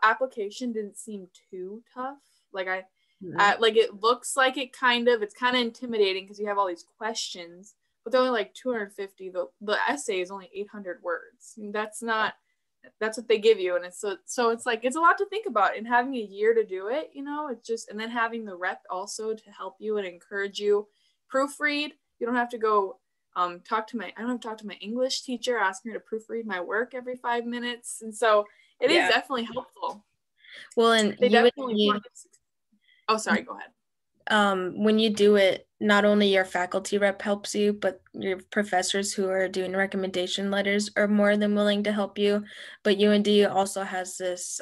application didn't seem too tough. Like Mhm. like it looks like it's kind of intimidating because you have all these questions, but they're only like 250. The essay is only 800 words. That's what they give you, and so it's like it's a lot to think about. And having a year to do it, it's just, and then having the rep also to help you and encourage you. Proofread. You don't have to go I don't have to talk to my English teacher asking her to proofread my work every 5 minutes, and so it is Yeah. definitely helpful. Well, and They you and definitely me, want. Oh, sorry. Go ahead. when you do it, not only your faculty rep helps you, but your professors who are doing recommendation letters are more than willing to help you. But UND also has this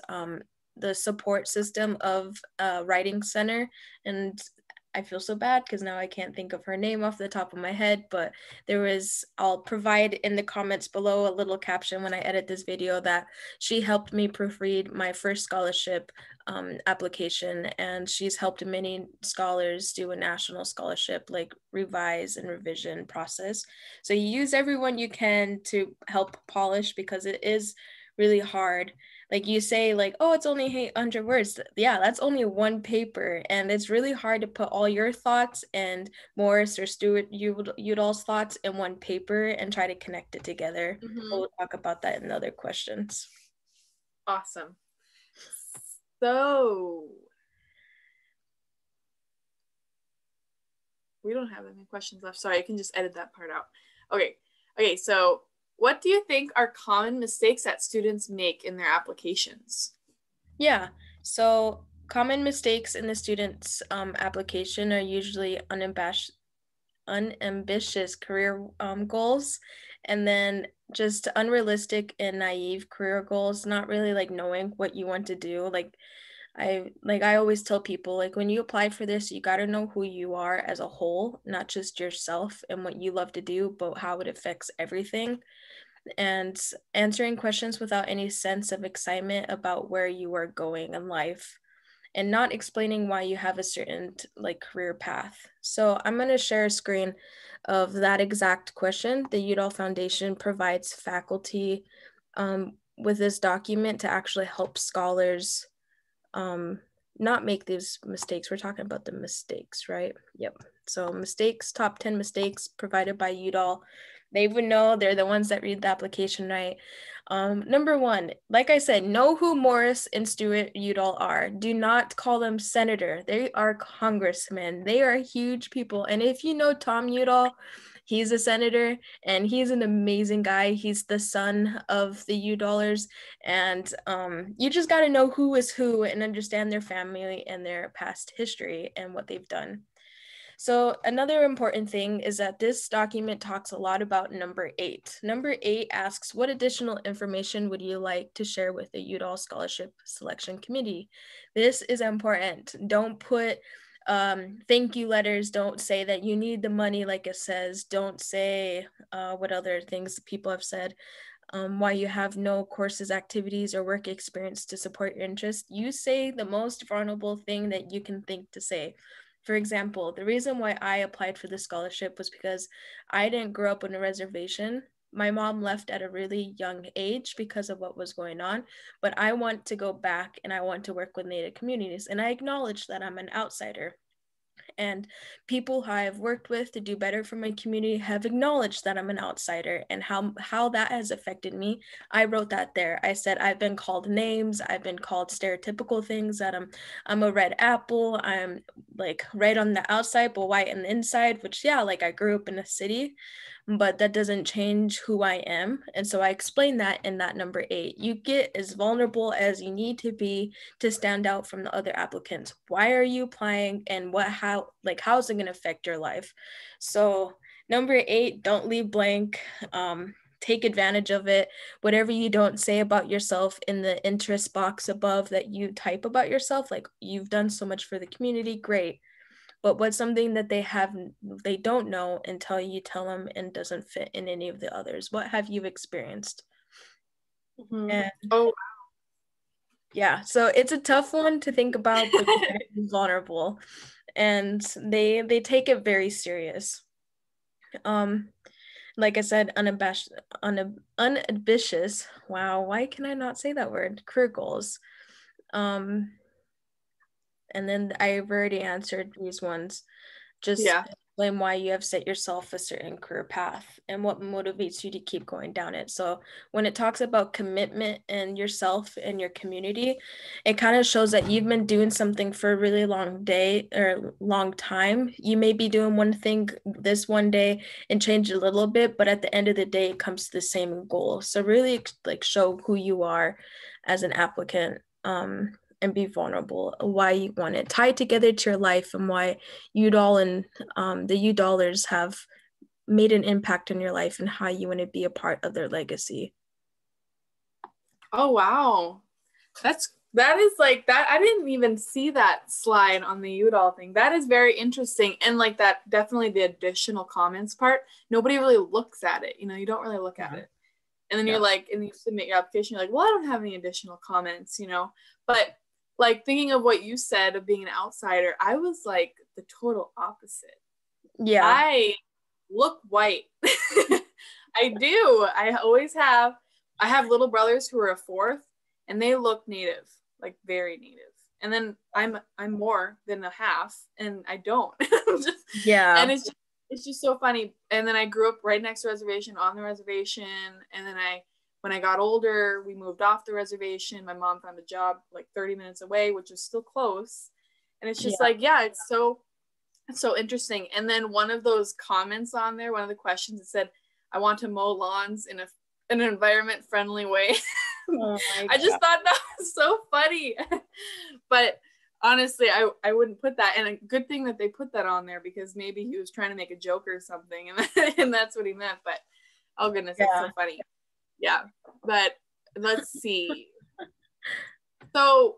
the support system of writing center, and I feel so bad because now I can't think of her name off the top of my head, but I'll provide in the comments below a little caption when I edit this video that she helped me proofread my first scholarship application, and she's helped many scholars do a national scholarship, like revise and revision process. So you use everyone you can to help polish, because it is really hard. Like you say, like, oh, it's only 800 words. Yeah, that's only one paper, and it's really hard to put all your thoughts and Morris or Stewart Udall's thoughts in one paper and try to connect it together. We'll talk about that in other questions. Awesome. So we don't have any questions left. Sorry, I can just edit that part out. Okay, so what do you think are common mistakes that students make in their applications? Yeah, so common mistakes in the student's application are usually unambitious career goals, and then just unrealistic and naive career goals, not really like knowing what you want to do. I always tell people, like, when you apply for this, you got to know who you are as a whole, not just yourself and what you love to do, but how it affects everything. And answering questions without any sense of excitement about where you are going in life, and not explaining why you have a certain like career path. So I'm going to share a screen of that exact question. The Udall Foundation provides faculty with this document to actually help scholars not make these mistakes. We're talking about the mistakes, right? Yep. So mistakes, top 10 mistakes provided by Udall. They would know, they're the ones that read the application, right? Number one, like I said, know who Morris and Stewart Udall are. Do not call them senator. They are congressmen. They are huge people. And if you know Tom Udall, he's a senator and he's an amazing guy. He's the son of the Udallers, and you just got to know who is who and understand their family and their past history and what they've done. So another important thing is that this document talks a lot about number 8. Number 8 asks, what additional information would you like to share with the Udall Scholarship Selection Committee? This is important. Don't put thank you letters. Don't say that you need the money like it says. Don't say what other things people have said. Why you have no courses, activities, or work experience to support your interest. You say the most vulnerable thing that you can think to say. For example, the reason why I applied for the scholarship was because I didn't grow up on a reservation. My mom left at a really young age because of what was going on, but I want to go back and I want to work with Native communities. And I acknowledge that I'm an outsider. And people who I've worked with to do better for my community have acknowledged that I'm an outsider and how that has affected me. I wrote that there. I said I've been called names, I've been called stereotypical things, that I'm a red apple, I'm like red on the outside but white on the inside, which, yeah, like I grew up in a city, but that doesn't change who I am. And so I explained that in that number 8. You get as vulnerable as you need to be to stand out from the other applicants. Why are you applying, and how's it going to affect your life? So number 8, don't leave blank. Take advantage of it. Whatever you don't say about yourself in the interest box above that you type about yourself, like you've done so much for the community, great. But what's something that they don't know until you tell them and doesn't fit in any of the others? What have you experienced? Mm-hmm. And Oh, yeah, so it's a tough one to think about, but you're very vulnerable, and they take it very serious. like I said, unambitious. Wow, why can I not say that word? Career goals. And then I've already answered these ones. Just Yeah. explain why you have set yourself a certain career path and what motivates you to keep going down it. So when it talks about commitment and yourself and your community, it kind of shows that you've been doing something for a really long day or long time. You may be doing one thing this one day and change a little bit, but at the end of the day, it comes to the same goal. So really like show who you are as an applicant. And be vulnerable, why you want it, tie it together to your life, and why Udall and the Udallers have made an impact in your life and how you want to be a part of their legacy. Oh, wow. That is like that. I didn't even see that slide on the Udall thing. That is very interesting. And like that, definitely the additional comments part, nobody really looks at it. You don't really look at it. And then you're like, and you submit your application, you're like, well, I don't have any additional comments, but like thinking of what you said of being an outsider, I was like the total opposite. Yeah. I look white. I do. I have little brothers who are a fourth, and they look native, like very native. And then I'm more than a half, and I don't. Yeah. And it's just so funny. And then I grew up right next to the reservation, on the reservation, and then when I got older, we moved off the reservation. My mom found a job like 30 minutes away, which is still close. And it's just it's so interesting. And then one of those comments on there, one of the questions, it said, I want to mow lawns in an environment friendly way. Oh I just thought that was so funny. But honestly, I wouldn't put that. And a good thing that they put that on there, because maybe he was trying to make a joke or something, and that's what he meant. But oh goodness, that's so funny. Yeah. But let's see. So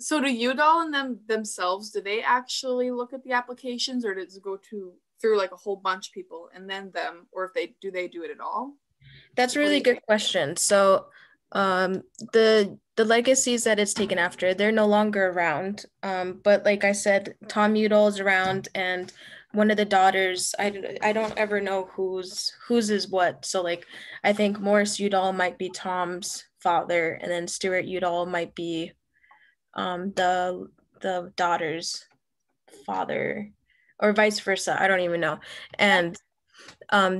do Udall and themselves, do they actually look at the applications, or does it go through like a whole bunch of people and then them, or if they do it at all? That's a really good question. So the legacies that it's taken after, they're no longer around. But like I said, Tom Udall is around, and one of the daughters, I don't ever know whose is what. So like I think Morris Udall might be Tom's father, and then Stewart Udall might be the daughter's father, or vice versa. I don't even know. And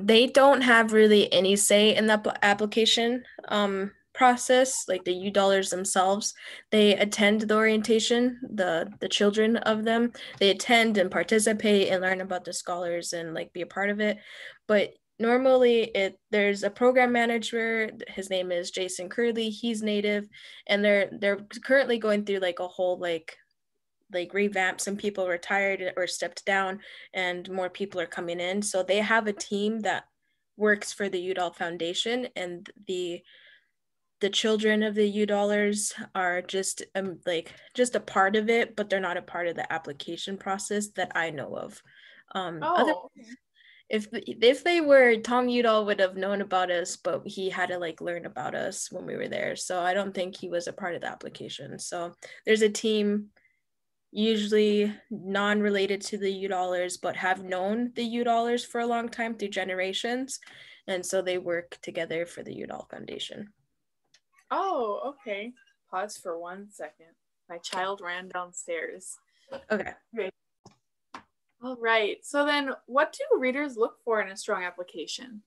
they don't have really any say in the application process, like the Udallers themselves. They attend the orientation, the children of them. They attend and participate and learn about the scholars and like be a part of it. But normally there's a program manager. His name is Jason Curley. He's native, and they're currently going through like a whole like revamp. Some people retired or stepped down, and more people are coming in. So they have a team that works for the Udall Foundation, and the children of the Udallers are just a part of it, but they're not a part of the application process that I know of. If they were, Tom Udall would have known about us, but he had to like learn about us when we were there. So I don't think he was a part of the application. So there's a team, usually non-related to the Udallers, but have known the Udallers for a long time through generations. And so they work together for the Udall Foundation. Oh, okay. Pause for 1 second. My child ran downstairs. Okay. All right. So then what do readers look for in a strong application?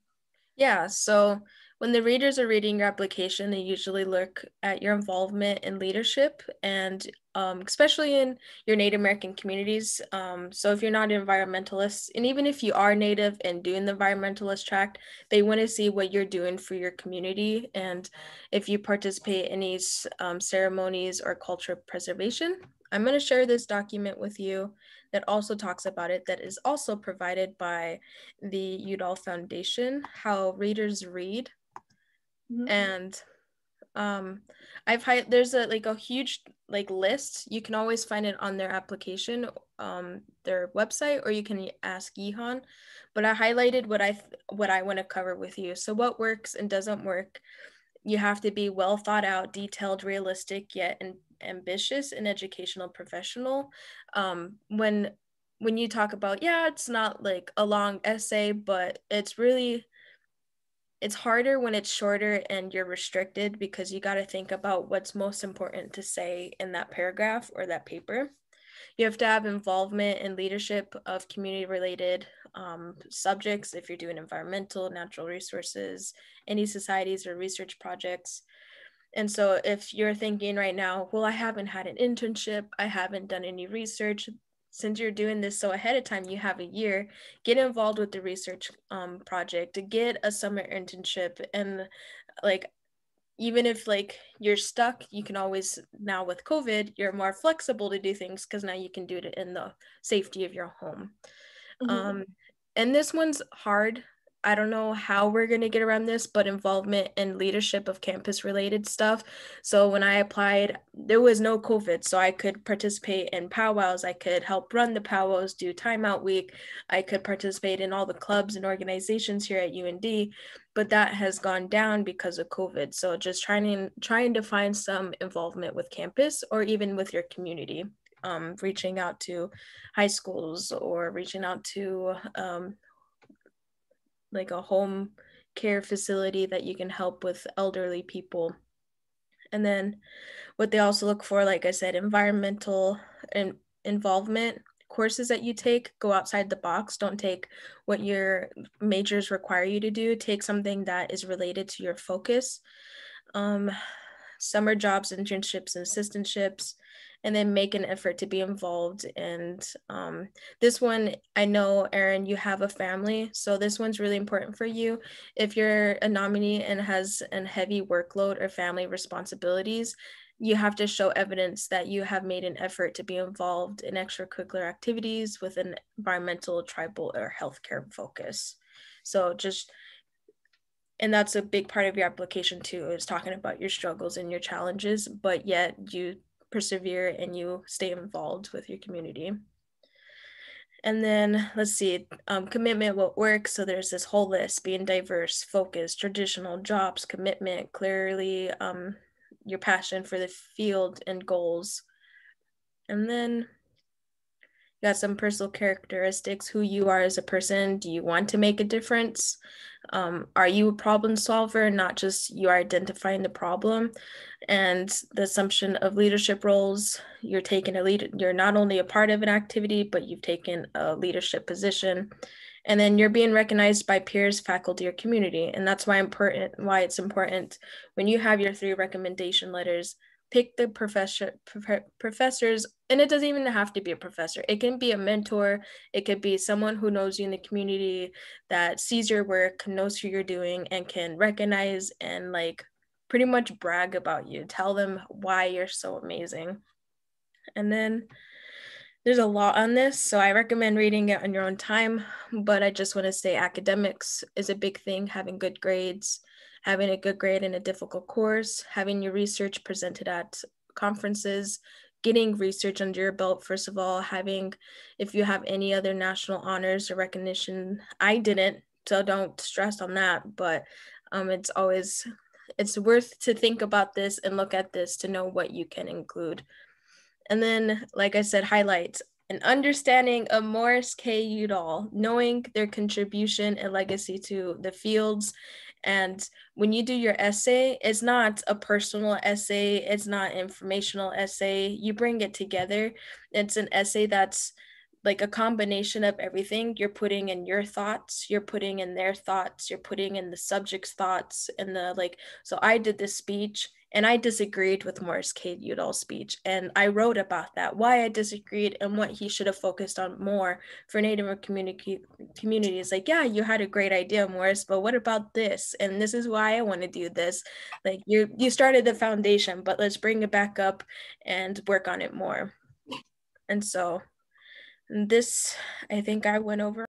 Yeah, so when the readers are reading your application, they usually look at your involvement in leadership, and especially in your Native American communities. So if you're not an environmentalist, and even if you are Native and doing the environmentalist track, they want to see what you're doing for your community, and if you participate in these ceremonies or cultural preservation. I'm going to share this document with you that also talks about it, that is also provided by the Udall Foundation, how readers read. Mm-hmm. And there's a huge list. You can always find it on their application, their website, or you can ask Yihan. But I highlighted what I want to cover with you. So what works and doesn't work. You have to be well thought out, detailed, realistic, yet ambitious and educational professional. When you talk about, it's not like a long essay, but it's really it's harder when it's shorter and you're restricted, because you got to think about what's most important to say in that paragraph or that paper. You have to have involvement and leadership of community related subjects if you're doing environmental, natural resources, any societies or research projects. And so if you're thinking right now, well, I haven't had an internship, I haven't done any research, since you're doing this so ahead of time, you have a year, get involved with the research project, to get a summer internship. And like, even if like you're stuck, you can always, now with COVID, you're more flexible to do things because now you can do it in the safety of your home. And this one's hard. I don't know how we're going to get around this, but involvement and leadership of campus related stuff. So when I applied, there was no COVID, so I could participate in powwows. I could help run the powwows, do timeout week. I could participate in all the clubs and organizations here at UND, but that has gone down because of COVID. So just trying to find some involvement with campus or even with your community. Reaching out to high schools or reaching out to like a home care facility that you can help with elderly people. And then what they also look for, like I said, environmental and involvement. Courses that you take, go outside the box. Don't take what your majors require you to do. Take something that is related to your focus. Summer jobs, internships, and assistantships, and then make an effort to be involved. And this one, I know, Erin, you have a family, so this one's really important for you. If you're a nominee and has a heavy workload or family responsibilities, you have to show evidence that you have made an effort to be involved in extracurricular activities with an environmental, tribal, or healthcare focus. So just, and that's a big part of your application too, is talking about your struggles and your challenges, but yet you persevere and you stay involved with your community. And then let's see, commitment, what works. So there's this whole list: being diverse, focused, traditional, jobs, commitment, clearly your passion for the field and goals. And then you got some personal characteristics, who you are as a person. Do you want to make a difference? Are you a problem solver, not just you are identifying the problem? And the assumption of leadership roles, you're taking a lead, you're not only a part of an activity, but you've taken a leadership position. And then you're being recognized by peers, faculty, or community. And that's why it's important when you have your 3 recommendation letters, pick the professors, and it doesn't even have to be a professor. It can be a mentor. It could be someone who knows you in the community, that sees your work, knows who you're doing, and can recognize and like pretty much brag about you. Tell them why you're so amazing. And then there's a lot on this, so I recommend reading it on your own time, but I just want to say academics is a big thing. Having good grades, having a good grade in a difficult course, having your research presented at conferences, getting research under your belt, first of all, if you have any other national honors or recognition. I didn't, so don't stress on that, but it's worth to think about this and look at this to know what you can include. And then, like I said, highlights: an understanding of Morris K. Udall, knowing their contribution and legacy to the fields. And when you do your essay, it's not a personal essay, it's not an informational essay, you bring it together. It's an essay that's like a combination of everything. You're putting in your thoughts, you're putting in their thoughts, you're putting in the subject's thoughts, and so I did this speech and I disagreed with Morris K. Udall's speech, and I wrote about that, why I disagreed and what he should have focused on more for Native communities. Like, yeah, you had a great idea, Morris, but what about this? And this is why I want to do this. Like, you started the foundation, but let's bring it back up and work on it more. And so this, I think I went over